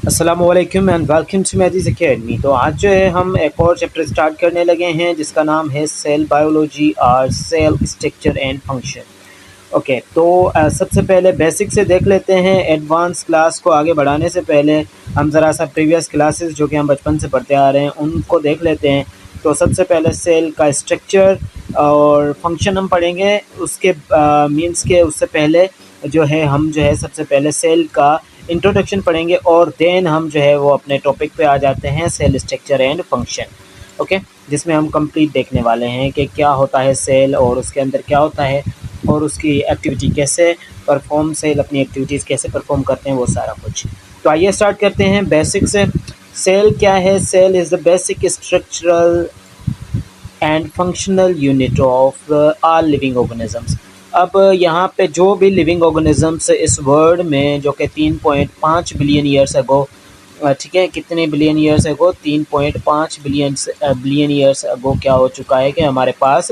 अस्सलामुअलैकुम and welcome to maths academy. तो आज जो है हम एक और चैप्टर स्टार्ट करने लगे हैं जिसका नाम है सेल बायोलॉजी और cell structure and function. Okay, तो सबसे पहले बेसिक से देख लेते हैं। एडवांस क्लास को आगे बढ़ाने से पहले हम ज़रा सा प्रीवियस क्लासेस जो कि हम बचपन से पढ़ते आ रहे हैं उनको देख लेते हैं। तो सबसे पहले सेल का स्ट्रक्चर और फंक्शन हम पढ़ेंगे, उसके मीन्स के उससे पहले जो है हम जो है सबसे पहले सेल का इंट्रोडक्शन पढ़ेंगे और देन हम जो है वो अपने टॉपिक पे आ जाते हैं cell structure and function. Okay, जिसमें हम कंप्लीट देखने वाले हैं कि क्या होता है सेल और उसके अंदर क्या होता है और उसकी एक्टिविटी कैसे परफॉर्म, सेल अपनी एक्टिविटीज़ कैसे परफॉर्म करते हैं, वो सारा कुछ। तो आइए स्टार्ट करते हैं बेसिक से। सेल क्या है? Cell is the basic structural and functional unit of all living organisms. अब यहाँ पे जो भी लिविंग ऑर्गेनिजम्स इस वर्ल्ड में जो कि 3.5 बिलियन ईयर्स अगो, ठीक है, कितने billion years ago? 3.5 billion years ago क्या हो चुका है कि हमारे पास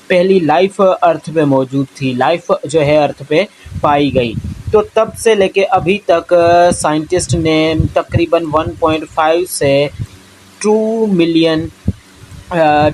पहली लाइफ अर्थ पे मौजूद थी, लाइफ जो है अर्थ पे पाई गई। तो तब से लेके अभी तक साइंटिस्ट ने तकरीबन 1.5 से 2 मिलियन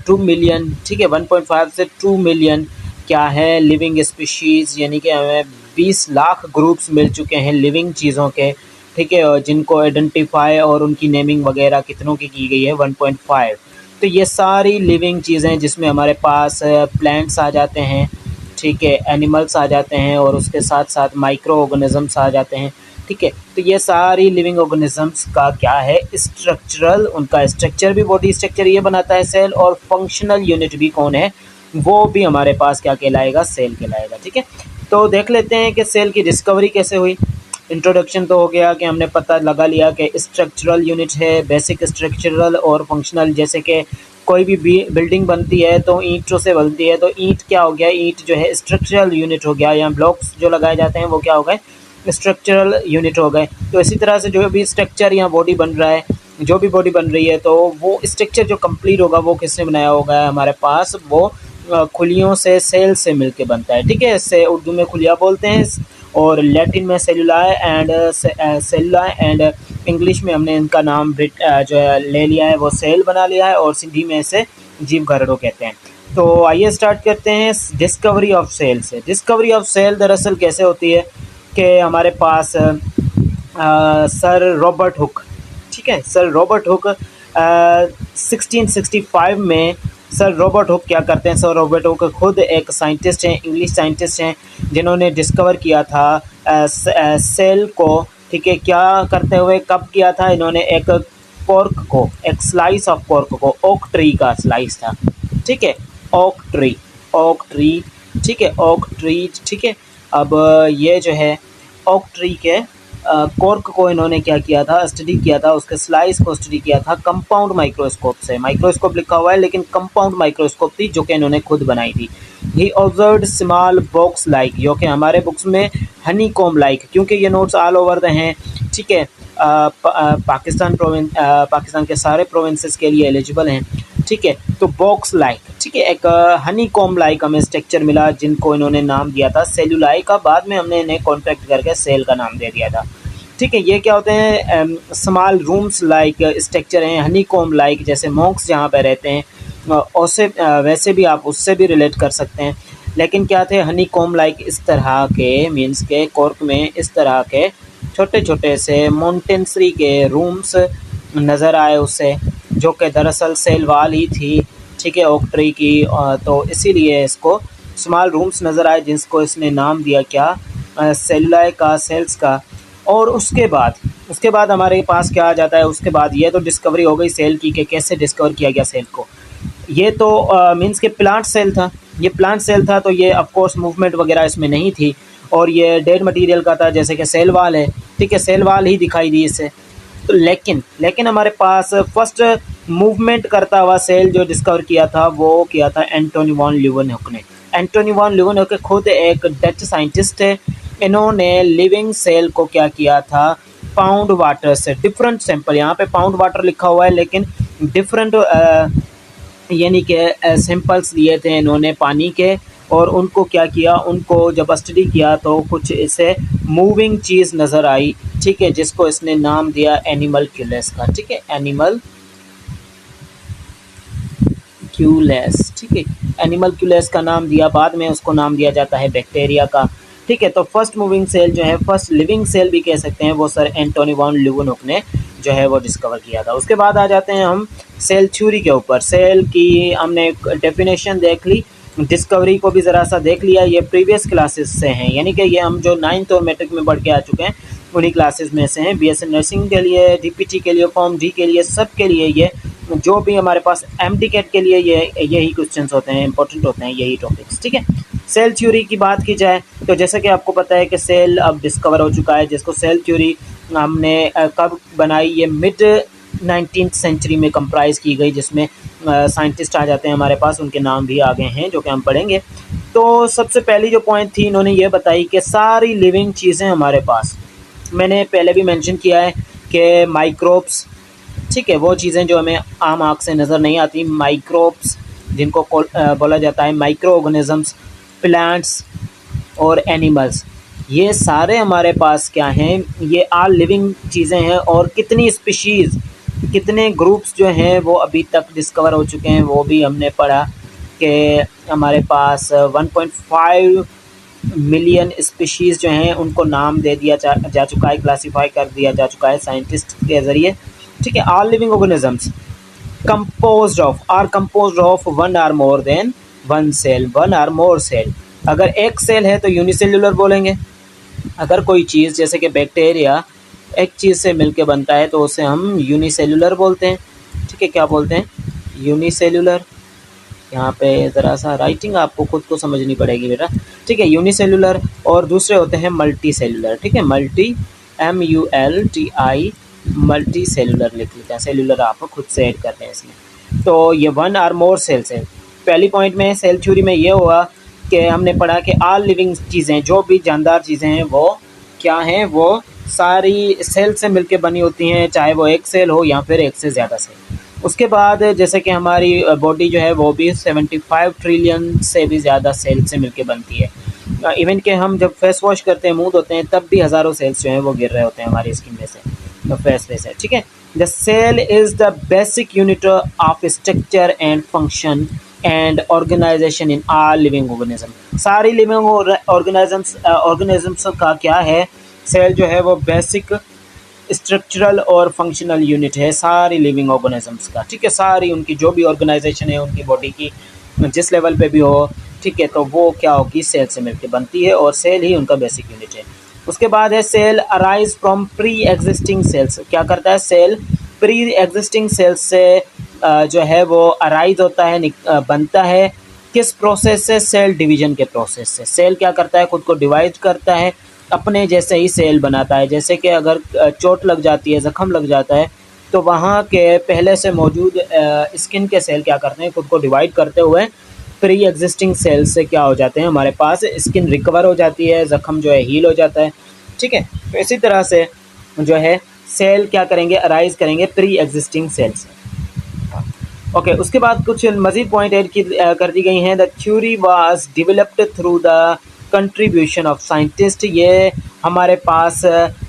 2 मिलियन, ठीक है, 1.5 से 2 मिलियन क्या है लिविंग स्पीशीज़, यानी कि हमें 20 लाख ग्रुप्स मिल चुके हैं लिविंग चीज़ों के, ठीक है, और जिनको आइडेंटिफाई और उनकी नेमिंग वगैरह कितनों की गई है 1.5। तो ये सारी लिविंग चीज़ें जिसमें हमारे पास प्लांट्स आ जाते हैं, ठीक है, एनिमल्स आ जाते हैं और उसके साथ साथ माइक्रो ऑर्गेनिजम्स आ जाते हैं, ठीक है। तो ये सारी लिविंग ऑर्गेनिजम्स का क्या है? स्ट्रक्चरल, उनका स्ट्रक्चर भी बॉडी स्ट्रक्चर ये बनाता है सेल, और फंक्शनल यूनिट भी कौन है? वो भी हमारे पास क्या कहलाएगा? सेल कहलाएगा, ठीक है। तो देख लेते हैं कि सेल की डिस्कवरी कैसे हुई। इंट्रोडक्शन तो हो गया कि हमने पता लगा लिया कि स्ट्रक्चरल यूनिट है, बेसिक स्ट्रक्चरल और फंक्शनल। जैसे कि कोई भी बिल्डिंग बनती है तो ईंटों से बनती है, तो ईंट क्या हो गया? ईंट जो है स्ट्रक्चरल यूनिट हो गया, या ब्लॉक्स जो लगाए जाते हैं वो क्या हो गए? स्ट्रक्चरल यूनिट हो गए। तो इसी तरह से जो भी स्ट्रक्चर या बॉडी बन रहा है, जो भी बॉडी बन रही है, तो वो स्ट्रक्चर जो कंप्लीट होगा वो किसने बनाया होगा? हमारे पास वो खुलियों से, सेल से मिलके बनता है, ठीक है। इससे उर्दू में खुलिया बोलते हैं और लैटिन में सेलुलाई एंड सेलुलाई एंड इंग्लिश में हमने इनका नाम जो है ले लिया है, वो सेल बना लिया है, और सिंधी में इसे जीव घरड़ों कहते हैं। तो आइए स्टार्ट करते हैं डिस्कवरी ऑफ सेल से। डिस्कवरी ऑफ सेल दरअसल कैसे होती है कि हमारे पास सर रॉबर्ट हुक, ठीक है, सर रॉबर्ट हुक 1665 में सर रॉबर्ट हुक क्या करते हैं? सर रॉबर्ट हुक खुद एक साइंटिस्ट हैं, इंग्लिश साइंटिस्ट हैं, जिन्होंने डिस्कवर किया था सेल को, ठीक है। क्या करते हुए, कब किया था इन्होंने? एक कॉर्क को, एक स्लाइस ऑफ कॉर्क को, ओक ट्री का स्लाइस था, ठीक है, ओक ट्री, ओक ट्री, ठीक है, ओक ट्री, ठीक है। अब ये जो है ओक ट्री के कॉर्क को इन्होंने क्या किया था? स्टडी किया था, उसके स्लाइस को स्टडी किया था कंपाउंड माइक्रोस्कोप से। माइक्रोस्कोप लिखा हुआ है लेकिन कंपाउंड माइक्रोस्कोप थी जो कि इन्होंने खुद बनाई थी। ही ऑब्जर्व्ड स्मॉल बॉक्स लाइक, जो कि हमारे बुक्स में हनी कॉम लाइक, क्योंकि ये नोट्स ऑल ओवर द हैं, ठीक है, पाकिस्तान के सारे प्रोविंसेस के लिए एलिजिबल हैं, ठीक है। तो बॉक्स लाइक, ठीक है, एक हनी कॉम लाइक हमें स्ट्रक्चर मिला जिनको इन्होंने नाम दिया था सेलुलाई का। बाद में हमने इन्हें कॉन्ट्रैक्ट करके सेल का नाम दे दिया था, ठीक है। ये क्या होते हैं? स्मॉल रूम्स लाइक स्ट्रक्चर हैं, हनी कॉम लाइक, जैसे मॉन्क्स जहाँ पे रहते हैं उससे वैसे भी आप उससे भी रिलेट कर सकते हैं। लेकिन क्या थे? हनी कॉम लाइक इस तरह के, मीन्स के कॉर्क में इस तरह के छोटे छोटे से मोन्टेंसरी के रूम्स नज़र आए उसे, जो कि दरअसल सेल वाल ही थी, ठीक है, ओक ट्री की। तो इसीलिए इसको स्मॉल रूम्स नज़र आए, जिसको इसने नाम दिया क्या? सेलुलाई का, सेल्स का। और उसके बाद हमारे पास क्या आ जाता है? उसके बाद ये तो डिस्कवरी हो गई सेल की कि कैसे डिस्कवर किया गया सेल को। ये तो मीन्स के प्लांट सेल था, ये प्लांट सेल था, तो ये ऑफ कोर्स मूवमेंट वगैरह इसमें नहीं थी, और ये डेड मटेरियल का था, जैसे कि सेल वाल है, ठीक है, सेल वाल ही दिखाई दी इससे। तो लेकिन हमारे पास फर्स्ट मूवमेंट करता हुआ सेल जो डिस्कवर किया था वो किया था एंटोनी वॉन ल्यूवेनहुक ने। एंटोनी वॉन ल्यूवेनहुक खुद एक डच साइंटिस्ट है। इन्होंने लिविंग सेल को क्या किया था? पाउंड वाटर से डिफरेंट सैंपल, यहाँ पे पाउंड वाटर लिखा हुआ है लेकिन डिफरेंट यानी कि सैंपल्स लिए थे इन्होंने पानी के, और उनको क्या किया, उनको जब स्टडी किया तो कुछ इसे मूविंग चीज़ नज़र आई, ठीक है, जिसको इसने नाम दिया एनिमलक्यूलस का, ठीक है, एनिमलक्यूलस, ठीक है, एनिमलक्यूलस का नाम दिया, बाद में उसको नाम दिया जाता है बैक्टीरिया का, ठीक है। तो फर्स्ट मूविंग सेल जो है, फर्स्ट लिविंग सेल भी कह सकते हैं, वो सर एंटोनी वॉन ल्यूवेनहुक ने जो है वो डिस्कवर किया था। उसके बाद आ जाते हैं हम सेल थ्योरी के ऊपर। सेल की हमने डेफिनेशन देख ली, डिस्कवरी को भी ज़रा सा देख लिया, ये प्रीवियस क्लासेस से हैं, यानी कि ये हम जो 9th और मैट्रिक में बढ़ के आ चुके हैं उन्हीं क्लासेस में से हैं। बीएससी नर्सिंग के लिए, डीपीटी के लिए, फॉर्म डी के लिए, सब के लिए ये जो भी हमारे पास एमडी कैट के लिए ये यही क्वेश्चंस होते हैं, इंपॉर्टेंट होते हैं यही टॉपिक्स, ठीक है। सेल थ्योरी की बात की जाए तो जैसे कि आपको पता है कि सेल अब डिस्कवर हो चुका है, जिसको सेल थ्योरी हमने कब बनाई, ये मिड 19th सेंचुरी में कंप्राइज की गई, जिसमें साइंटिस्ट आ जाते हैं हमारे पास, उनके नाम भी आ गए हैं जो कि हम पढ़ेंगे। तो सबसे पहली जो पॉइंट थी इन्होंने ये बताई कि सारी लिविंग चीज़ें हमारे पास, मैंने पहले भी मेंशन किया है कि माइक्रोब्स, ठीक है, वो चीज़ें जो हमें आम आँख से नज़र नहीं आती, माइक्रोब्स जिनको बोला जाता है माइक्रो ऑर्गेनिजम्स, प्लांट्स और एनिमल्स, ये सारे हमारे पास क्या हैं, ये आल लिविंग चीज़ें हैं। और कितनी स्पीशीज़, कितने ग्रुप्स जो हैं वो अभी तक डिस्कवर हो चुके हैं, वो भी हमने पढ़ा कि हमारे पास 1.5 मिलियन स्पीशीज़ जो हैं उनको नाम दे दिया जा चुका है, क्लासीफाई कर दिया जा चुका है साइंटिस्ट के ज़रिए, ठीक है। All living organisms composed of one or more than one cell, one or more cell. अगर एक सेल है तो यूनिसेल्युलर बोलेंगे। अगर कोई चीज़ जैसे कि बैक्टीरिया एक चीज़ से मिलके बनता है तो उसे हम यूनिसेल्युलर बोलते हैं, ठीक है। क्या बोलते हैं? यूनिसेल्युलर। यहाँ पे ज़रा सा राइटिंग आपको खुद को समझनी पड़ेगी बेटा, ठीक है, यूनिसेल्युलर। और दूसरे होते हैं मल्टी सेल्युलर, ठीक है, मल्टी, MULTI, मल्टी सेल्युलर लिख लेते हैं, सेल्युलर आप खुद से ऐड करते हैं इसमें। तो ये वन आर मोर सेल्स है। पहली पॉइंट में सेल थ्योरी में ये हुआ कि हमने पढ़ा कि ऑल लिविंग चीज़ें, जो भी जानदार चीज़ें हैं वो क्या हैं, वो सारी सेल से मिलके बनी होती हैं, चाहे वो एक सेल हो या फिर एक से ज़्यादा सेल। उसके बाद जैसे कि हमारी बॉडी जो है वो भी 75 ट्रिलियन से भी ज़्यादा सेल से मिलके बनती है। इवन कि हम जब फेस वॉश करते हैं, मुंह धोते हैं, तब भी हज़ारों सेल्स जो हैं वो गिर रहे होते हैं हमारी स्किन में से, तो फेस पे से, ठीक है। The cell is the basic unit of structure and function and organization in all living organism. सारी लिविंग ऑर्गेनिजम्स का क्या है, सेल जो है वो बेसिक स्ट्रक्चरल और फंक्शनल यूनिट है सारी लिविंग ऑर्गेनिजम्स का, ठीक है। सारी उनकी जो भी ऑर्गेनाइजेशन है उनकी बॉडी की, जिस लेवल पे भी हो, ठीक है, तो वो क्या होगी, सेल से मिलकर बनती है और सेल ही उनका बेसिक यूनिट है। उसके बाद है cell arise from pre existing cells. क्या करता है सेल? प्री एग्जिस्टिंग सेल्स से जो है वो अराइज होता है, बनता है। किस प्रोसेस से? सेल डिवीजन के प्रोसेस से। सेल क्या करता है? खुद को डिवाइड करता है, अपने जैसे ही सेल बनाता है। जैसे कि अगर चोट लग जाती है, ज़ख्म लग जाता है, तो वहाँ के पहले से मौजूद स्किन के सेल क्या करते हैं, खुद को डिवाइड करते हुए प्री एग्जिस्टिंग सेल से क्या हो जाते हैं, हमारे पास स्किन रिकवर हो जाती है, ज़ख्म जो है हील हो जाता है, ठीक है। तो इसी तरह से जो है सेल क्या करेंगे, अराइज करेंगे प्री एग्जिस्टिंग सेल से। ओके, उसके बाद कुछ मज़ीद पॉइंट ऐड कर दी गई हैं। The theory was developed through the contribution of scientist. ये हमारे पास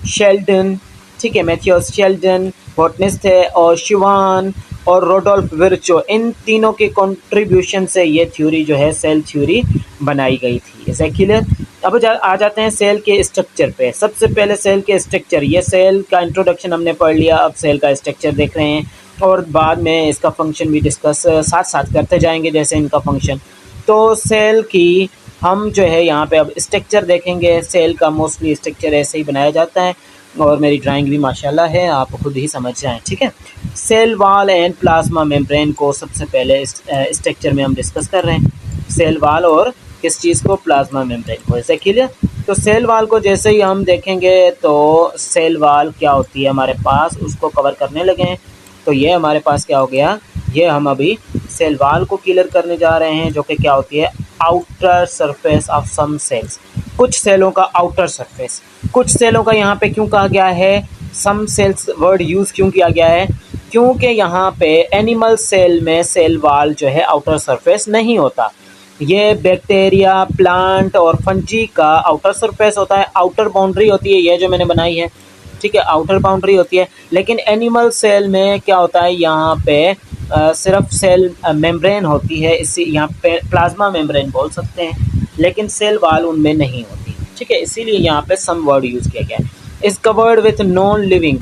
शेल्डन, ठीक है, मैथ्यू शेल्डन बॉटनिस्ट है, और शिवान और रोडोल्फ विर्चो, इन तीनों के कंट्रीब्यूशन से ये थ्योरी जो है सेल थ्योरी बनाई गई थी। Is clear? अब आ जाते हैं सेल के स्ट्रक्चर पे। सबसे पहले सेल के स्ट्रक्चर, ये सेल का इंट्रोडक्शन हमने पढ़ लिया, अब सेल का स्ट्रक्चर देख रहे हैं और बाद में इसका फंक्शन भी डिस्कस साथ साथ करते जाएंगे, जैसे इनका फंक्शन। तो सेल की हम जो है यहाँ पे अब स्ट्रक्चर देखेंगे। सेल का मोस्टली स्ट्रक्चर ऐसे ही बनाया जाता है और मेरी ड्राइंग भी माशाल्लाह है, आप खुद ही समझ जाएं, ठीक है। Cell wall and plasma membrane को सबसे पहले स्ट्रक्चर में हम डिस्कस कर रहे हैं। सेल वॉल और किस चीज़ को? प्लाज्मा मेम्ब्रेन को। ऐसे क्लियर? तो सेल वॉल को जैसे ही हम देखेंगे तो सेल वॉल क्या होती है हमारे पास, उसको कवर करने लगे हैं। तो ये हमारे पास क्या हो गया, ये हम अभी सेल वॉल को क्लियर करने जा रहे हैं, जो कि क्या होती है, outer surface of some cells. कुछ सेलों का आउटर सरफेस, कुछ सेलों का यहाँ पे क्यों कहा गया है, सम सेल्स वर्ड यूज़ क्यों किया गया है? क्योंकि यहाँ पे एनिमल सेल में सेल वॉल जो है आउटर सरफेस नहीं होता। ये बैक्टीरिया, प्लांट और फंजी का आउटर सरफेस होता है, आउटर बाउंड्री होती है ये जो मैंने बनाई है, ठीक है, आउटर बाउंड्री होती है। लेकिन एनिमल सेल में क्या होता है, यहाँ पे सिर्फ सेल मेम्ब्रेन होती है, इसी यहाँ पे प्लाज्मा मेम्ब्रेन बोल सकते हैं, लेकिन सेल वाल उनमें नहीं होती, ठीक है, इसीलिए यहाँ पे सम वर्ड यूज़ किया गया है। Is covered with non living.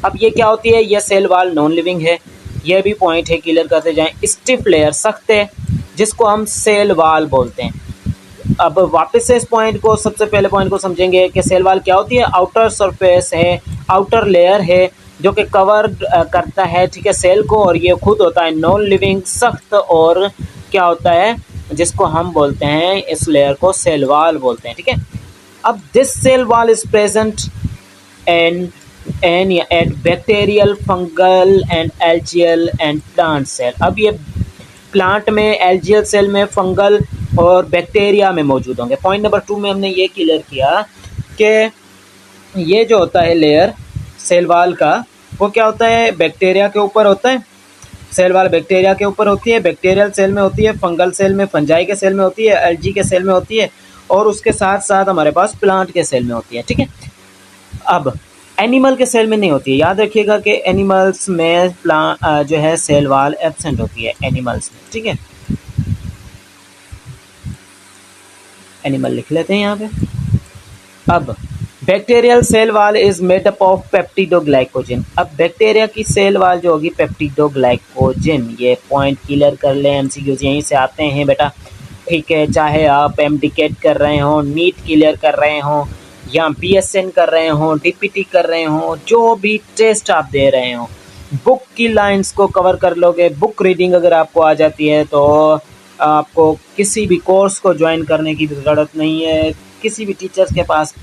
अब ये क्या होती है, ये सेल वाल नॉन लिविंग है, ये भी पॉइंट है, क्लियर करते जाएं। स्टिफ लेयर, सख्त है, जिसको हम सेल वाल बोलते हैं। अब वापस से इस पॉइंट को, सबसे पहले पॉइंट को समझेंगे कि सेल वाल क्या होती है। आउटर सरफेस है, आउटर लेयर है जो कि कवर करता है, ठीक है, सेल को, और ये खुद होता है नॉन लिविंग, सख्त, और क्या होता है जिसको हम बोलते हैं, इस लेयर को सेल वाल बोलते हैं, ठीक है। अब this cell wall is present in at bacterial, fungal and algal and plant cell. अब ये प्लांट में, एल्जियल सेल में, फंगल और बैक्टीरिया में मौजूद होंगे। पॉइंट नंबर 2 में हमने ये क्लियर किया कि ये जो होता है लेयर सेल वाल का, वो क्या होता है, बैक्टीरिया के ऊपर होता है। सेल वाल बैक्टीरिया के ऊपर होती है, बैक्टीरियल सेल में होती है, फंगल सेल में, फंजाई के सेल में होती है, एल्जी के सेल में होती है, और उसके साथ साथ हमारे पास प्लांट के सेल में होती है, ठीक है। अब एनिमल के सेल में नहीं होती है, याद रखिएगा कि एनिमल्स में जो है सेल वाल एब्सेंट होती है एनिमल्स में, ठीक है। एनिमल लिख लेते हैं यहाँ पे। अब bacterial cell wall is made up of peptidoglycogen. अब बैक्टीरिया की सेल वाल जो होगी पेप्टिडोग्लाइकोजन, ये पॉइंट क्लियर कर लें, एमसीक्यूज यहीं से आते हैं बेटा, ठीक है। चाहे आप एमडीकेट कर रहे हो, नीट क्लियर कर रहे हो, या बीएसएन कर रहे हो, डीपीटी कर रहे हो, जो भी टेस्ट आप दे रहे हो, बुक की लाइंस को कवर कर लोगे। बुक रीडिंग अगर आपको आ जाती है तो आपको किसी भी कोर्स को ज्वाइन करने की ज़रूरत नहीं है, किसी भी टीचर्स के पास।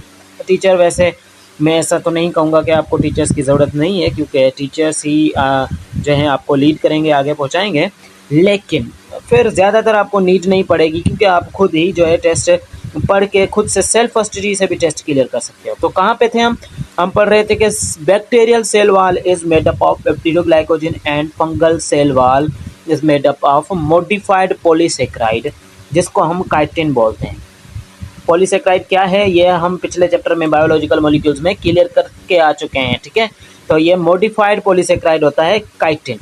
टीचर, वैसे मैं ऐसा तो नहीं कहूँगा कि आपको टीचर्स की ज़रूरत नहीं है, क्योंकि टीचर्स ही जो हैं आपको लीड करेंगे, आगे पहुँचाएंगे, लेकिन फिर ज़्यादातर आपको नीड नहीं पड़ेगी, क्योंकि आप खुद ही जो है टेस्ट पढ़ के खुद से सेल्फ स्टडी से भी टेस्ट क्लियर कर सकते हो। तो कहाँ पे थे हम पढ़ रहे थे कि bacterial cell wall is made up of peptidoglycogen and fungal cell wall is made up of modified polysaccharide, जिसको हम काइटिन बोलते हैं। पॉलीसेक्राइड क्या है, ये हम पिछले चैप्टर में बायोलॉजिकल मॉलिक्यूल्स में क्लियर करके आ चुके हैं, ठीक है। तो ये मॉडिफाइड पॉलीसेक्राइड होता है काइटिन।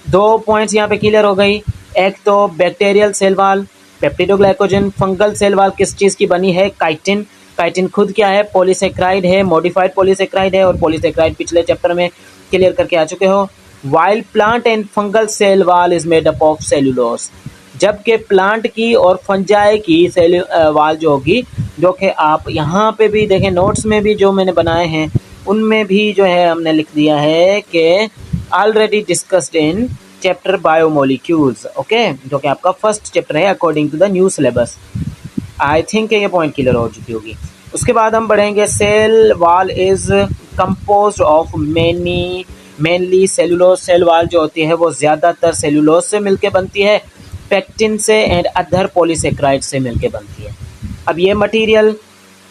2 पॉइंट्स यहाँ पे क्लियर हो गई। एक तो बैक्टीरियल सेल वाल पेप्टिडोग्लाइकोजन, फंगल सेल वाल किस चीज़ की बनी है, काइटिन। काइटिन खुद क्या है, पॉलीसेक्राइड है, मॉडिफाइड पॉलीसेक्राइड है, और पॉलीसेक्राइड पिछले चैप्टर में क्लियर करके आ चुके हो। While plant and fungal cell wall is made up of cellulose, जबकि प्लांट की और फंजाई की सेल वाल जो होगी, जो कि आप यहाँ पे भी देखें, नोट्स में भी जो मैंने बनाए हैं उनमें भी जो है हमने लिख दिया है कि already discussed in chapter biomolecules, okay, जो कि आपका फर्स्ट चैप्टर है according to the new syllabus. I think ये पॉइंट क्लियर हो चुकी होगी। उसके बाद हम बढ़ेंगे, cell wall is composed of mainly cellulose. Cell wall जो होती है वो ज़्यादातर सेलुलोज से मिलके बनती है, पेक्टिन से एंड अदर पॉलीसेक्राइड से मिलके बनती है। अब ये मटेरियल,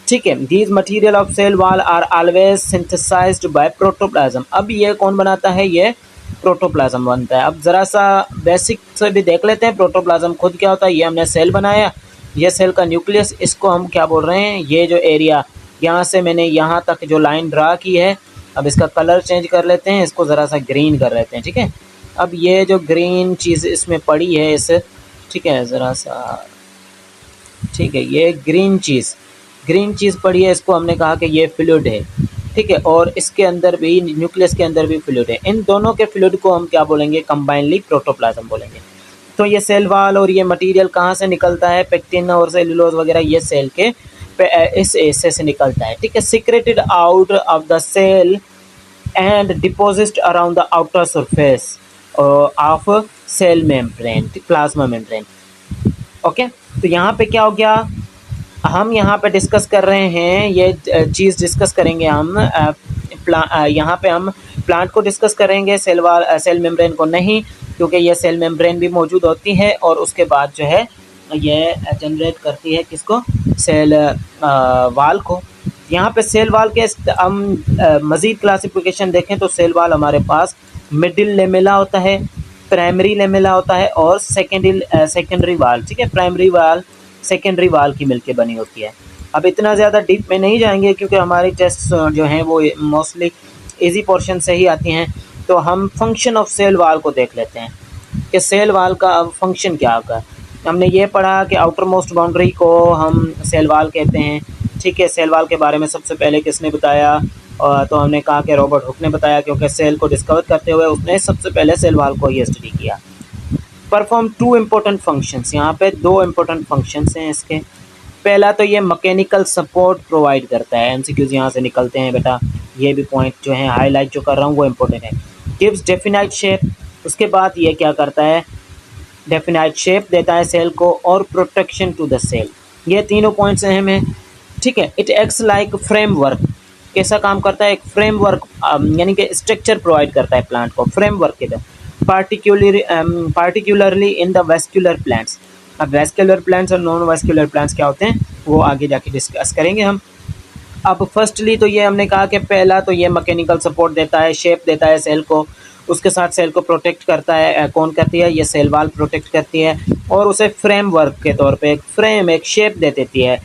ठीक है, these material of cell wall are always synthesized by protoplasm. अब ये कौन बनाता है, ये प्रोटोप्लाज्म बनता है। अब ज़रा सा बेसिक से भी देख लेते हैं, प्रोटोप्लाज्म खुद क्या होता है। ये हमने सेल बनाया, ये सेल का न्यूक्लियस, इसको हम क्या बोल रहे हैं, ये जो एरिया यहाँ से मैंने यहाँ तक जो लाइन ड्रा की है, अब इसका कलर चेंज कर लेते हैं, इसको ज़रा सा ग्रीन कर लेते हैं, ठीक है। अब ये जो ग्रीन चीज़ इसमें पड़ी है, इस, ठीक है, ज़रा सा, ठीक है, ये ग्रीन चीज़ पड़ी है, इसको हमने कहा कि ये फ्लूइड है, ठीक है, और इसके अंदर भी, न्यूक्लियस के अंदर भी फ्लूइड है। इन दोनों के फ्लूइड को हम क्या बोलेंगे, कंबाइनली प्रोटोप्लाज्म बोलेंगे। तो ये सेल वाल और ये मटेरियल कहाँ से निकलता है, पेक्टिन और सेलुलोज वगैरह, ये सेल के इस हिस्से से निकलता है, ठीक है। Secreted out of the cell and deposit around the outer surface of cell membrane, plasma membrane, okay. तो यहाँ पे क्या हो गया, हम यहाँ पे डिस्कस कर रहे हैं, ये चीज़ डिस्कस करेंगे हम, यहाँ पे हम प्लांट को डिस्कस करेंगे, सेल मेम्ब्रेन को नहीं, क्योंकि ये सेल मेम्ब्रेन भी मौजूद होती है, और उसके बाद जो है ये जनरेट करती है किसको, सेल वाल को। यहाँ पे सेल वाल के हम मज़ीद क्लासिफिकेशन देखें तो सेल वाल हमारे पास मिडिल लेमेला होता है, प्राइमरी लेमेला होता है और सेकेंडरी वाल, ठीक है, प्राइमरी वाल सेकेंडरी वाल की मिलके बनी होती है। अब इतना ज़्यादा डीप में नहीं जाएंगे क्योंकि हमारी टेस्ट जो हैं वो मोस्टली इजी पोर्शन से ही आती हैं। तो हम फंक्शन ऑफ सेल वाल को देख लेते हैं कि सेल वाल का अब फंक्शन क्या होगा। हमने ये पढ़ा कि आउटर मोस्ट बाउंड्री को हम सेल वाल कहते हैं, ठीक है। सेल वाल के बारे में सबसे पहले किसने बताया? तो हमने कहा कि रॉबर्ट हुक ने बताया, क्योंकि सेल को डिस्कवर करते हुए उसने सबसे पहले सेल वाल को ही स्टडी किया। परफॉर्म टू इम्पोर्टेंट फंक्शंस, यहाँ पे दो इम्पोर्टेंट फंक्शंस हैं इसके। पहला तो ये मैकेनिकल सपोर्ट प्रोवाइड करता है। एमसीक्यूज यहाँ से निकलते हैं बेटा, ये भी पॉइंट जो है हाईलाइट जो कर रहा हूँ वो इम्पोर्टेंट है। गिव्स डेफिनाइट शेप, उसके बाद ये क्या करता है? डेफिनाइट शेप देता है सेल को और प्रोटेक्शन टू द सेल। ये तीनों पॉइंट्स अहम हैं, ठीक है। इट एक्ट्स लाइक फ्रेमवर्क, कैसा काम करता है? एक फ्रेमवर्क यानी कि स्ट्रक्चर प्रोवाइड करता है प्लांट को, फ्रेमवर्क के तरह। Particularly in the vascular plants. अब वेस्कुलर प्लांट्स और नॉन वेस्कुलर प्लांट्स क्या होते हैं वो आगे जाके डिस्कस करेंगे हम। अब फर्स्टली तो ये हमने कहा कि पहला तो ये मैकेनिकल सपोर्ट देता है, शेप देता है सेल को, उसके साथ सेल को प्रोटेक्ट करता है। कौन करती है? ये सेल वाल प्रोटेक्ट करती है और उसे फ्रेमवर्क के तौर पे एक फ्रेम, एक शेप दे देती है,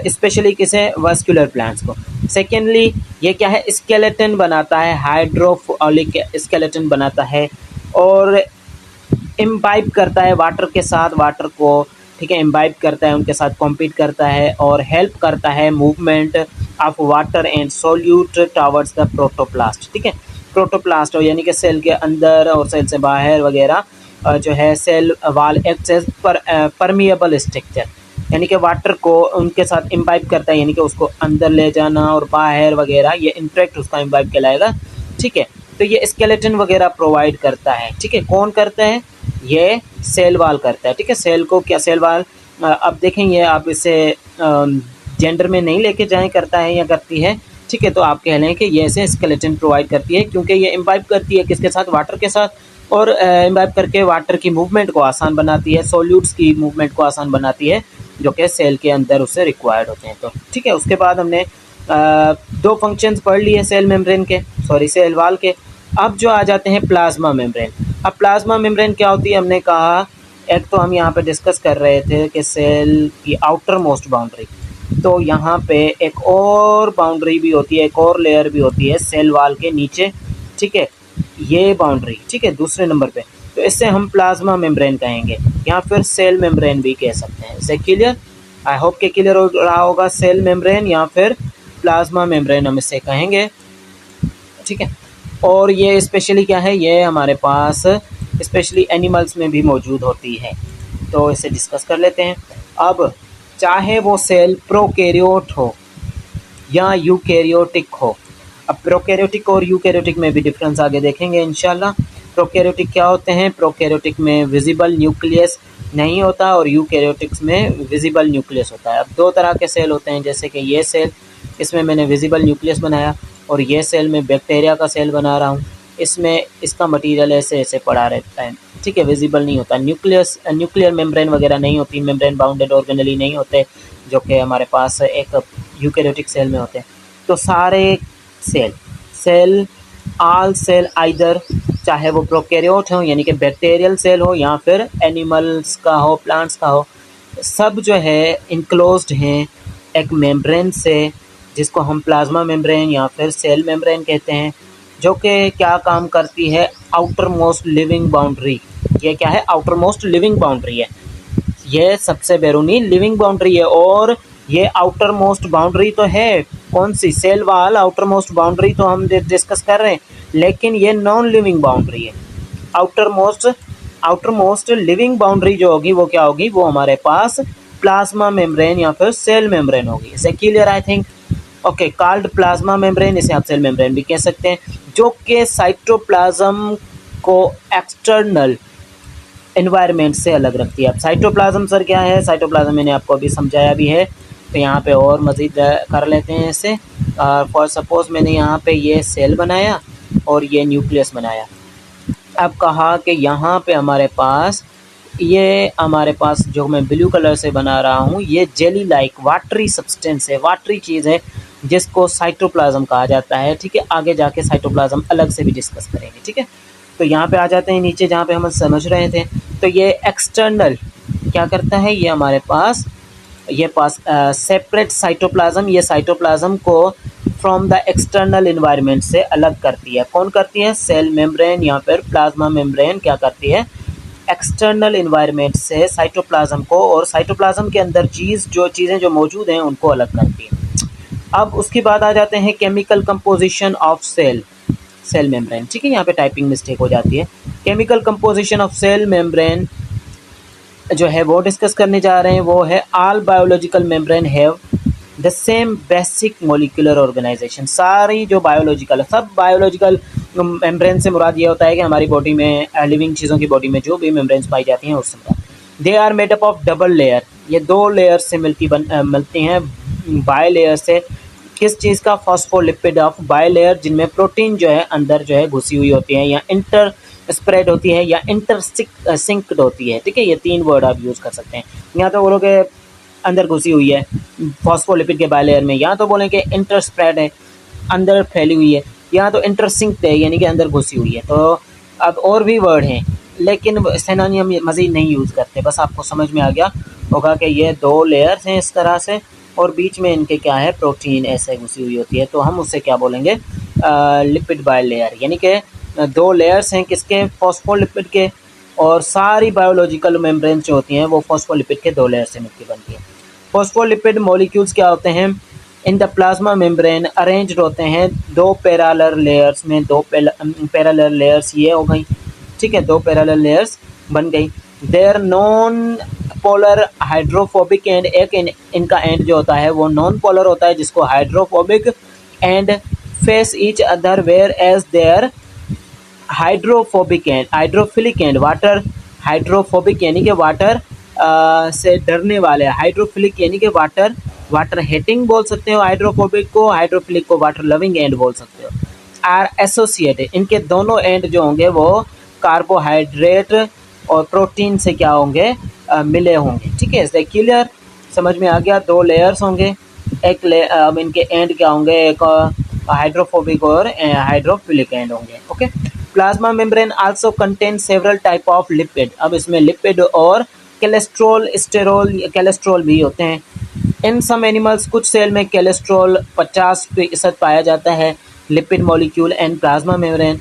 स्पेशली किसे? वास्कुलर प्लांट्स को। सेकेंडली ये क्या है? स्केलेटन बनाता है, हाइड्रोफोलिक स्केलेटन बनाता है और इम्बाइब करता है वाटर के साथ, वाटर को, ठीक है, इम्बाइब करता है, उनके साथ कॉम्पीट करता है और हेल्प करता है movement of water and solute towards the protoplast, ठीक है। प्रोटोप्लास्ट हो यानी कि सेल के अंदर और सेल से बाहर वगैरह जो है cell wall acts as permeable structure, यानी कि वाटर को उनके साथ इम्बाइब करता है, यानी कि उसको अंदर ले जाना और बाहर वगैरह, ये इंटरेक्ट उसका इम्बाइब कहलाएगा, ठीक है। तो ये स्केलेटन वगैरह प्रोवाइड करता है, ठीक है। कौन करता है? ये सेल वाल करता है, ठीक है। सेल को क्या सेल वाल, अब देखेंगे आप इसे जेंडर में नहीं लेके जाएं करता है या करती है, ठीक है। तो आप कह लें कि ये ऐसे स्केलेटन प्रोवाइड करती है क्योंकि ये इम्बाइब करती है किसके साथ? वाटर के साथ, और इम्बाइब करके वाटर की मूवमेंट को आसान बनाती है, सॉल्यूट्स की मूवमेंट को आसान बनाती है जो कि सेल के अंदर उससे रिक्वायर्ड होते हैं। तो ठीक है, उसके बाद हमने दो फंक्शंस पढ़ लिए सेल मेम्ब्रेन के, सॉरी सेल वाल के। अब जो आ जाते हैं प्लाज्मा मेम्ब्रेन। अब प्लाज्मा मेम्ब्रेन क्या होती है? हमने कहा एक तो हम यहाँ पे डिस्कस कर रहे थे कि सेल की आउटर मोस्ट बाउंड्री, तो यहाँ पे एक और बाउंड्री भी होती है, एक और लेयर भी होती है सेल वाल के नीचे, ठीक है, ये बाउंड्री, ठीक है, दूसरे नंबर पे। तो इससे हम प्लाज्मा मेम्ब्रेन कहेंगे या फिर सेल मेम्ब्रेन भी कह सकते हैं। इसे क्लियर? आई होप के क्लियर हो रहा होगा। सेल मेम्ब्रेन या फिर प्लाज्मा मेम्ब्रेन हम इसे कहेंगे, ठीक है। और ये स्पेशली क्या है? ये हमारे पास स्पेशली एनिमल्स में भी मौजूद होती है, तो इसे डिस्कस कर लेते हैं। अब चाहे वो सेल प्रोकैरियोट हो या यूकैरियोटिक हो, अब प्रोकैरियोटिक और यूकैरियोटिक में भी डिफरेंस आगे देखेंगे इंशाल्लाह। प्रोकैरियोटिक क्या होते हैं? प्रोकैरियोटिक में विजिबल न्यूक्लियस नहीं होता और यूकैरियोटिक्स में विजिबल न्यूक्लियस होता है। अब दो तरह के सेल होते हैं, जैसे कि ये सेल, इसमें मैंने विजिबल न्यूक्लियस बनाया, और ये सेल में बैक्टीरिया का सेल बना रहा हूँ, इसमें इसका मटीरियल ऐसे ऐसे पड़ा रहता है, ठीक है, विजिबल नहीं होता। न्यूक्लियर मेम्ब्रेन वगैरह नहीं होती, मेम्ब्रेन बाउंडेड ऑर्गेनली नहीं होते जो कि हमारे पास एक यूकैरियोटिक सेल में होते हैं। तो सारे सेल ऑल सेल आइदर, चाहे वो प्रोकैरियोट हो यानी कि बैक्टीरियल सेल हो या फिर एनिमल्स का हो, प्लांट्स का हो, सब जो है इनक्लोज्ड हैं एक मेम्ब्रेन से, जिसको हम प्लाज्मा मेम्ब्रेन या फिर सेल मेम्ब्रेन कहते हैं, जो कि क्या काम करती है? Outermost living boundary. ये क्या है? आउटर मोस्ट लिविंग बाउंड्री है, ये सबसे बैरूनी लिविंग बाउंड्री है। और ये आउटर मोस्ट बाउंड्री तो है कौन सी? Cell wall outermost boundary तो हम डिस्कस कर रहे हैं, लेकिन ये नॉन लिविंग बाउंड्री है। आउटर मोस्ट लिविंग बाउंड्री जो होगी वो क्या होगी? वो हमारे पास प्लाज्मा मेम्ब्रेन या फिर सेल मेम्ब्रेन होगी। इसे clear I think? Okay, called plasma membrane, इसे आप सेल मेम्ब्रेन भी कह सकते हैं, जो कि साइटोप्लाज्म को एक्सटर्नल एनवायरनमेंट से अलग रखती है। अब साइटोप्लाज्म सर क्या है? साइटोप्लाज्म मैंने आपको अभी समझाया भी है, तो यहाँ पे और मज़ीद कर लेते हैं इसे। फॉर सपोज मैंने यहाँ पे ये सेल बनाया और ये न्यूक्लियस बनाया। अब कहा कि यहाँ पे हमारे पास जो मैं ब्लू कलर से बना रहा हूँ, ये जेली लाइक वाटरी सब्सटेंस है, वाटरी चीज़ है, जिसको साइटोप्लाज्म कहा जाता है, ठीक है। आगे जाके साइटोप्लाज्म अलग से भी डिस्कस करेंगे, ठीक है। तो यहाँ पे आ जाते हैं नीचे जहाँ पे हम समझ रहे थे। तो ये एक्सटर्नल क्या करता है, ये हमारे पास सेपरेट साइटोप्लाज्म, ये साइटोप्लाज्म को फ्रॉम द एक्सटर्नल इन्वायरमेंट से अलग करती है। कौन करती है? सेल मेम्ब्रेन या फिर प्लाज्मा मेम्ब्रेन क्या करती है? एक्सटर्नल इन्वायरमेंट से साइटोप्लाज्म को और साइटोप्लाज्म के अंदर चीज़ें जो मौजूद हैं उनको अलग करती है। अब उसके बाद आ जाते हैं chemical composition of cell membrane. ठीक है, यहाँ पे टाइपिंग मिस्टेक हो जाती है। Chemical composition of cell membrane जो है वो डिस्कस करने जा रहे हैं, वो है all biological membrane have the same basic molecular organization. सारी जो बायोलॉजिकल, सब बायोलॉजिकल मेम्ब्रेन से मुराद ये होता है कि हमारी बॉडी में, लिविंग चीज़ों की बॉडी में जो भी मेम्ब्रेन्स पाई जाती हैं उससे मुराद। They are made up of double layer, ये दो लेयर से मिलती हैं बाय लेयर से। किस चीज़ का? फॉस्फोलिपिड ऑफ बाय लेयर, जिनमें प्रोटीन जो है अंदर जो है घुसी हुई होती है या इंटर स्प्रेड होती है या इंटर सिंक्ड होती है। ठीक है, ये 3 वर्ड आप यूज़ कर सकते हैं। यहाँ तो बोलोगे अंदर घुसी हुई है फॉस्फोलिपिड के बाय लेयर में, यहाँ तो बोलेंगे इंटर स्प्रेड है, अंदर फैली हुई है, यहाँ तो इंटर सिंक्ड है यानी कि अंदर घुसी हुई है। तो अब और भी वर्ड हैं लेकिन सिनोनिम मज़ीद नहीं यूज़ करते, बस आपको समझ में आ गया होगा कि ये 2 लेयर्स हैं इस तरह से और बीच में इनके क्या है? प्रोटीन ऐसे घुसी हुई होती है। तो हम उससे क्या बोलेंगे? लिपिड बाय लेयर, यानी कि 2 लेयर्स हैं किसके? फॉस्फोलिपिड के। और सारी बायोलॉजिकल मेम्ब्रेन जो होती हैं वो फॉस्फोलिपिड के 2 लेयर से मिलकर बनती है। फॉस्फोलिपिड मॉलिक्यूल्स क्या होते हैं? In the plasma membrane arranged होते हैं 2 पैरेलल लेयर्स में। 2 पैरेलल लेयर्स ये हो गई। ठीक है, 2 पैरेलल लेयर्स बन गई। Their non polar hydrophobic end, एक इनका एंड जो होता है वो नॉन पोलर होता है जिसको hydrophobic end face each other, whereas their hydrophobic and hydrophilic end water hydrophobic यानी कि वाटर से डरने वाले, हाइड्रोफिलिक यानी कि वाटर हेटिंग बोल सकते हो हाइड्रोफोबिक को, हाइड्रोफिलिक को वाटर लविंग एंड बोल सकते हो। आर एसोसिएटेड, इनके दोनों एंड जो होंगे वो कार्बोहाइड्रेट और प्रोटीन से क्या होंगे? मिले होंगे। ठीक है, इसलिए क्लियर समझ में आ गया। 2 लेयर्स होंगे, अब इनके एंड क्या होंगे? एक हाइड्रोफोबिक और हाइड्रोफिलिक एंड होंगे। Okay, plasma membrane also contain several type of lipid. अब इसमें लिपिड और कैलेस्ट्रॉल भी होते हैं। इन सम एनिमल्स, कुछ सेल में कैलेस्ट्रॉल 50% पाया जाता है। Lipid molecule and plasma membrane,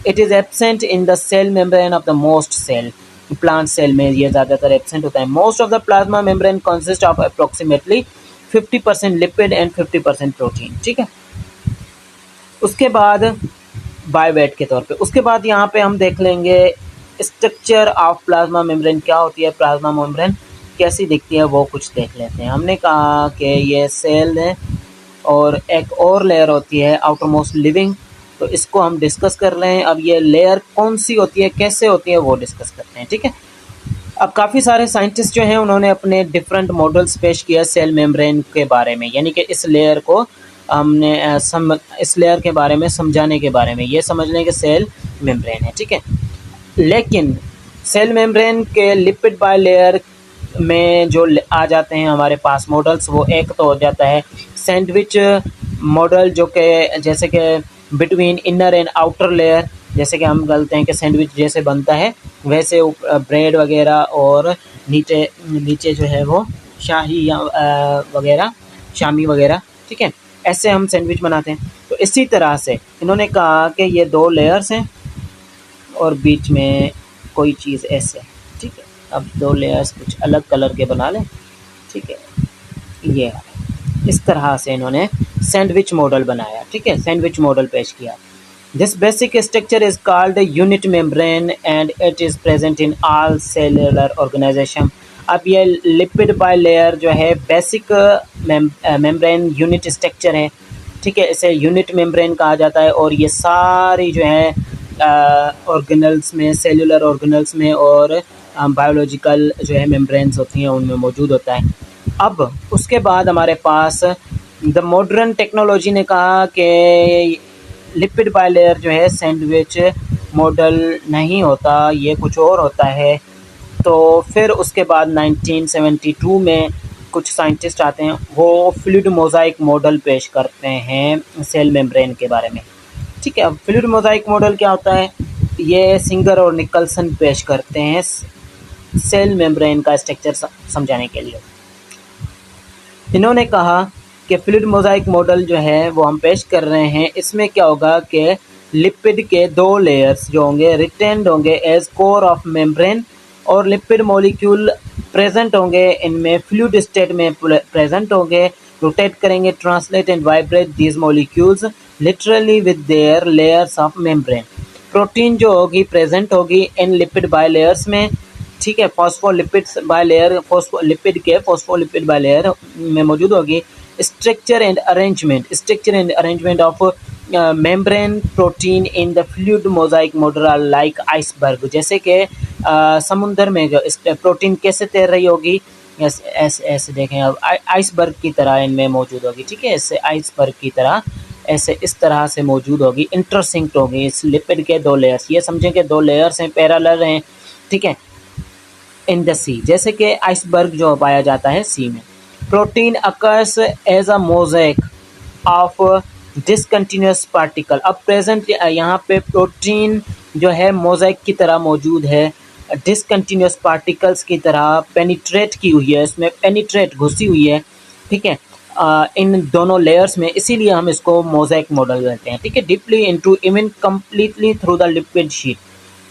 it is absent in the cell membrane of the most cell. Plant cell में ये ज़्यादातर एब्सेंट होता है। Most of the plasma membrane consist of approximately 50% lipid and 50% protein. ठीक है, उसके बाद बायोवेट के तौर पे, उसके बाद यहाँ पे हम देख लेंगे स्ट्रक्चर ऑफ प्लाज्मा मेम्ब्रेन क्या होती है, प्लाज्मा मेम्ब्रेन कैसी दिखती है वो कुछ देख लेते हैं। हमने कहा कि ये सेल है और एक और लेयर होती है आउटर मोस्ट लिविंग, तो इसको हम डिस्कस कर रहे हैं। अब ये लेयर कौन सी होती है, कैसे होती है वो डिस्कस करते हैं। ठीक है, अब काफ़ी सारे साइंटिस्ट जो हैं उन्होंने अपने डिफरेंट मॉडल्स पेश किया सेल मेम्ब्रेन के बारे में, यानी कि इस लेयर को हमने इस लेयर के बारे में समझाने के बारे में, ये समझ लें कि सेल मेम्ब्रेन है। ठीक है, लेकिन सेल मेम्ब्रेन के लिपिड बाय लेयर में जो आ जाते हैं हमारे पास मॉडल्स, वो एक तो हो जाता है सैंडविच मॉडल, जो कि जैसे कि between inner and outer layer, जैसे कि हम बोलते हैं कि सैंडविच जैसे बनता है वैसे ब्रेड वगैरह और नीचे जो है वो शाही या वगैरह शामी वगैरह। ठीक है, ऐसे हम सैंडविच बनाते हैं। तो इसी तरह से इन्होंने कहा कि ये 2 लेयर्स हैं और बीच में कोई चीज़ ऐसे। ठीक है, अब 2 लेयर्स कुछ अलग कलर के बना लें। ठीक है, ये इस तरह से इन्होंने सैंडविच मॉडल बनाया। ठीक है, सैंडविच मॉडल पेश किया। This basic structure is called unit membrane and it is present in all cellular organization. अब ये लिपिड बाय लेयर जो है बेसिक मेम्ब्रेन यूनिट स्ट्रक्चर है। ठीक है, इसे यूनिट मेम्ब्रेन कहा जाता है और ये सारी जो है ऑर्गेनल्स में, सेलुलर ऑर्गेनल्स में और बायोलॉजिकल जो है मेम्ब्रेन्स होती हैं उनमें मौजूद होता है। अब उसके बाद हमारे पास द मॉडर्न टेक्नोलॉजी ने कहा कि लिपिड बाय लेयर जो है सैंडविच मॉडल नहीं होता, ये कुछ और होता है। तो फिर उसके बाद 1972 में कुछ साइंटिस्ट आते हैं, वो फ्लूइड मोज़ाइक मॉडल पेश करते हैं सेल मेम्ब्रेन के बारे में। ठीक है, अब फ्लूइड मोज़ाइक मॉडल क्या होता है? ये सिंगर और निकलसन पेश करते हैं सेल मेम्ब्रेन का स्ट्रक्चर समझाने के लिए। इन्होंने कहा कि फ्लूइड मोज़ाइक मॉडल जो है वो हम पेश कर रहे हैं, इसमें क्या होगा कि लिपिड के 2 लेयर्स जो होंगे रिटेन्ड होंगे एज कोर ऑफ मेम्ब्रेन, और लिपिड मॉलिक्यूल प्रेजेंट होंगे इनमें, फ्लूइड स्टेट में प्रेजेंट होंगे, रोटेट करेंगे, translate and vibrate these molecules literally with their layers of membrane. Protein जो होगी प्रेजेंट होगी इन लिपिड बायलेयर्स में, ठीक है, फॉस्फोलिपिड्स बायलेयर, फॉस्फोलिपिड बायलेयर में मौजूद होगी। Structure and arrangement of membrane protein in the fluid mosaic model are like iceberg, जैसे कि समुद्र में जो प्रोटीन कैसे तैर रही होगी, ऐसे देखें अब आइसबर्ग की तरह इनमें मौजूद होगी, ठीक है, ऐसे आइसबर्ग की तरह ऐसे इस तरह से मौजूद होगी, इंटरसिंक्ट होगी इस लिपिड के 2 लेयर्स। ये समझें कि 2 लेयर्स हैं, पैरेलल हैं, ठीक है, इन द सी, जैसे कि आइसबर्ग जो पाया जाता है सी में। Protein occurs as a mosaic of discontinuous particle. अब प्रेजेंट यहाँ पे प्रोटीन जो है मोज़ेक की तरह मौजूद है, डिसकंटिन्यूस पार्टिकल्स की तरह पेनिट्रेट की हुई है, इसमें पेनिट्रेट घुसी हुई है, ठीक है, इन दोनों लेयर्स में, इसीलिए हम इसको मोज़ेक मॉडल कहते हैं, ठीक है। Deeply into even completely through the lipid sheet,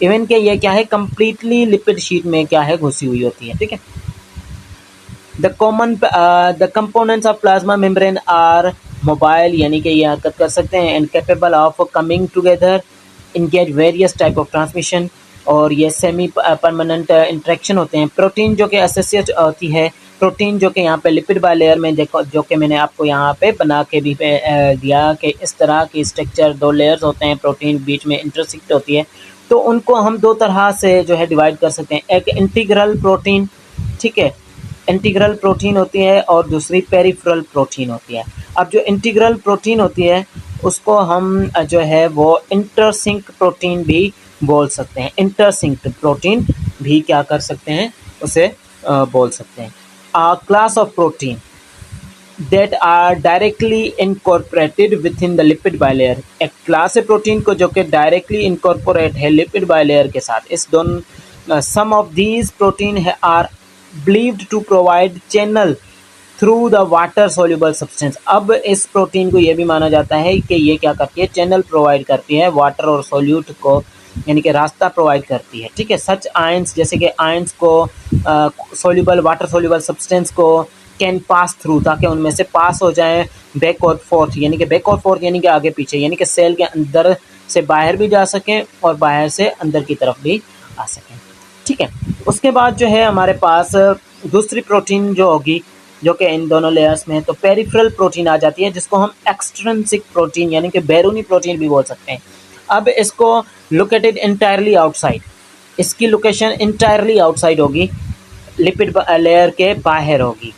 even के ये क्या है कंप्लीटली लिपिड शीट में क्या है घुसी हुई होती है, ठीक है। The components of plasma membrane are mobile, यानी कि ये हरकत कर सकते हैं, and capable of coming together, engage various type of transmission, और ये सेमी परमानेंट इंट्रैक्शन होते हैं। प्रोटीन जो कि एसोसिएट होती है, प्रोटीन जो कि यहाँ पे लिपिड बाय लेयर में देखो, जो कि मैंने आपको यहाँ पे बना के भी दिया कि इस तरह की स्ट्रक्चर 2 लेयर्स होते हैं, प्रोटीन बीच में इंटरसेक्ट होती है, तो उनको हम 2 तरह से जो है डिवाइड कर सकते हैं। एक इंटीग्रल प्रोटीन, ठीक है, इंटीग्रल प्रोटीन होती है, और दूसरी पेरिफेरल प्रोटीन होती है। अब जो इंटीग्रल प्रोटीन होती है उसको हम जो है वो इंटरसिंक प्रोटीन भी बोल सकते हैं, इंटरसिंक्ट प्रोटीन भी क्या कर सकते हैं, उसे बोल सकते हैं। Class of protein that are directly incorporated within the lipid bilayer, एक क्लास है प्रोटीन को जो कि डायरेक्टली इनकॉर्पोरेट है लिपिड बायलेयर के साथ। इस दोनों some of these protein are believed to provide channel through the water soluble substance. अब इस प्रोटीन को यह भी माना जाता है कि ये क्या करती है, चैनल प्रोवाइड करती है वाटर और सोल्यूट को, यानी कि रास्ता प्रोवाइड करती है, ठीक है। सच आयंस, जैसे कि आयंस को सोल्यूबल वाटर सोल्यूबल सब्सटेंस को कैन पास थ्रू, ताकि उनमें से पास हो जाएं बैक और फोर्थ, यानी कि बैक और फोर्थ यानी कि आगे पीछे, यानी कि सेल के अंदर से बाहर भी जा सकें और बाहर से अंदर की तरफ भी आ सकें, ठीक है। उसके बाद जो है हमारे पास दूसरी प्रोटीन जो होगी जो कि इन दोनों लेयर्स में, तो पेरिफेरल प्रोटीन आ जाती है, जिसको हम एक्सट्रिंसिक प्रोटीन यानी कि बैरूनी प्रोटीन भी बोल सकते हैं। अब इसको लोकेटेड इंटायरली आउटसाइड, इसकी लोकेशन इंटायरली आउटसाइड होगी, लिपिड लेयर के बाहर होगी,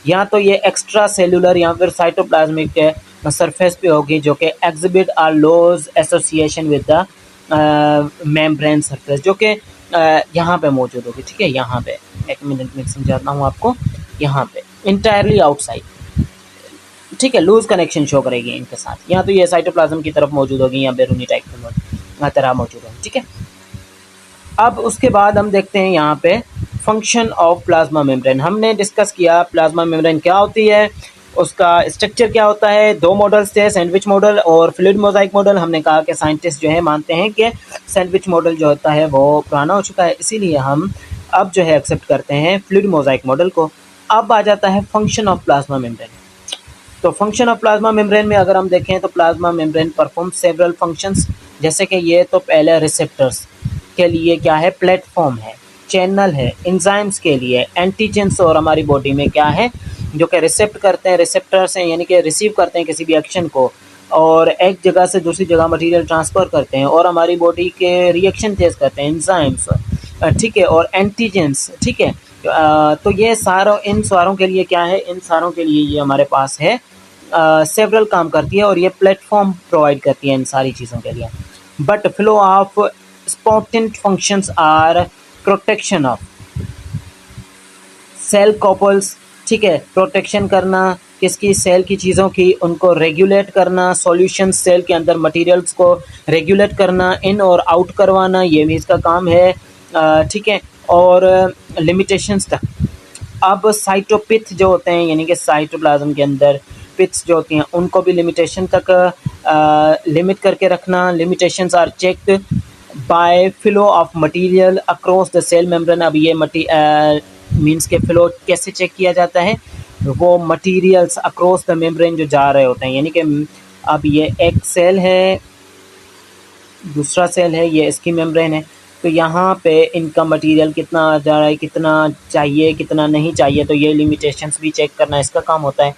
या तो ये एक्स्ट्रा सेलुलर या फिर साइटोप्लाज्मिक के सरफेस पे होगी, जो कि exhibit are loose association with the membrane surface, जो कि यहाँ पे मौजूद होगी, ठीक है। यहाँ पे एक मिनट में समझाता हूँ आपको, यहाँ पे इंटायरली आउटसाइड, ठीक है, लूज कनेक्शन शो करेगी इनके साथ, या तो ये साइटोप्लाज्म की तरफ मौजूद होगी या बैरूनी टाइप की तरह मौजूद होगी, ठीक है। अब उसके बाद हम देखते हैं यहाँ पे फंक्शन ऑफ प्लाज्मा मेम्ब्रेन। हमने डिस्कस किया प्लाज्मा मेम्ब्रेन क्या होती है, उसका स्ट्रक्चर क्या होता है। 2 मॉडल्स थे, सैंडविच मॉडल और फ्लूइड मोज़ाइक मॉडल। हमने कहा कि साइंटिस्ट जो है मानते हैं कि सैंडविच मॉडल जो होता है वो पुराना हो चुका है, इसीलिए हम अब जो है एक्सेप्ट करते हैं फ्लूइड मोज़ाइक मॉडल को। अब आ जाता है फंक्शन ऑफ प्लाज्मा मेम्ब्रेन। तो फंक्शन ऑफ प्लाज्मा मेम्ब्रेन में अगर हम देखें तो plasma membrane perform several functions, जैसे कि ये तो पहले रिसेप्टर्स के लिए क्या है, प्लेटफॉर्म है, चैनल है, एंजाइम्स के लिए एंटीजेंस, और हमारी बॉडी में क्या है जो कि रिसेप्ट करते हैं, रिसेप्टर्स हैं, यानी कि रिसीव करते हैं किसी भी एक्शन को और एक जगह से दूसरी जगह मटेरियल ट्रांसफ़र करते हैं और हमारी बॉडी के रिएक्शन तेज करते हैं, एंजाइम्स, ठीक है, और एंटीजेंस, ठीक है। तो ये इन सारों के लिए क्या है, इन सारों के लिए ये हमारे पास है सेवरल काम करती है और ये प्लेटफॉर्म प्रोवाइड करती है इन सारी चीज़ों के लिए। बट फ्लो ऑफ स्पॉटेंट functions are protection of cell कॉपल्स, ठीक है, प्रोटेक्शन करना किसकी, सेल की चीज़ों की, उनको रेगुलेट करना, सॉल्यूशन सेल के अंदर मटेरियल्स को रेगुलेट करना, इन और आउट करवाना, ये भी इसका काम है। ठीक है, और लिमिटेशंस तक। अब साइटोपिथ जो होते हैं, यानी कि साइटोप्लाज्म के अंदर पिथ्स जो होती हैं, उनको भी लिमिटेशन तक लिमिट करके रखना। Limitations are checked by flow of material across the cell membrane. अब ये मींस के फ्लो कैसे चेक किया जाता है, वो मटेरियल्स अक्रॉस द मेम्ब्रेन जो जा रहे होते हैं, यानी कि अब ये एक सेल है, दूसरा सेल है, ये इसकी मेम्ब्रेन है, तो यहाँ पे इनका मटेरियल कितना जा रहा है, कितना चाहिए, कितना नहीं चाहिए, तो ये लिमिटेशंस भी चेक करना इसका काम होता है।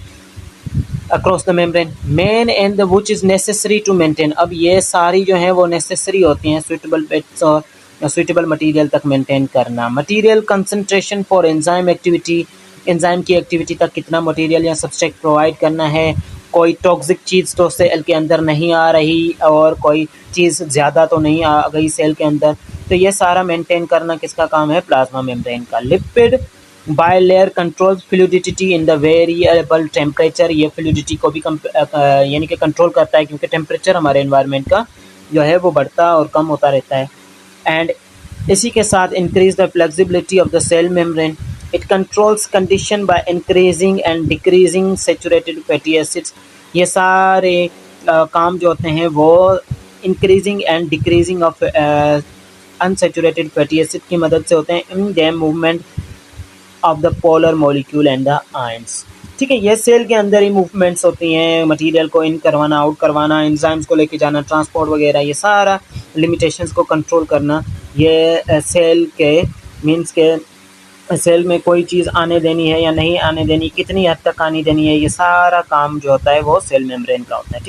Across the membrane main and which is necessary to maintain. अब ये सारी जो है वो नेसेसरी होती हैं सुइटेबल पेट्स और सुइटेबल मटेरियल तक मेंटेन करना। Material concentration for enzyme activity, enzyme की एक्टिविटी तक कितना मटेरियल या सब्सट्रेट प्रोवाइड करना है। कोई टॉक्सिक चीज़ तो सेल के अंदर नहीं आ रही और कोई चीज़ ज़्यादा तो नहीं आ गई सेल के अंदर, तो ये सारा मेंटेन करना किसका काम है, प्लाज्मा मेम्ब्रेन का। Lipid bilayer control fluidity in the variable temperature. ये फ्लूइडिटी को भी यानी कि कंट्रोल करता है, क्योंकि टेम्परेचर हमारे एनवायरनमेंट का जो है वो बढ़ता और कम होता रहता है। एंड इसी के साथ increase the flexibility of the cell membrane. It controls condition by increasing and decreasing saturated fatty acids. ये सारे काम जो होते हैं वो increasing and decreasing of unsaturated fatty acid की मदद से होते हैं in them movement of the polar molecule and the ions. ठीक है, ये सेल के अंदर ही मूवमेंट्स होती हैं, मटेरियल को इन करवाना, आउट करवाना, एंजाइम्स को लेके जाना, ट्रांसपोर्ट वगैरह, ये सारा लिमिटेशंस को कंट्रोल करना। ये सेल के मींस के सेल में कोई चीज़ आने देनी है या नहीं आने देनी, कितनी हद तक आने देनी है, ये सारा काम जो होता है वो सेल मेम्ब्रेन का होता है। ठीक।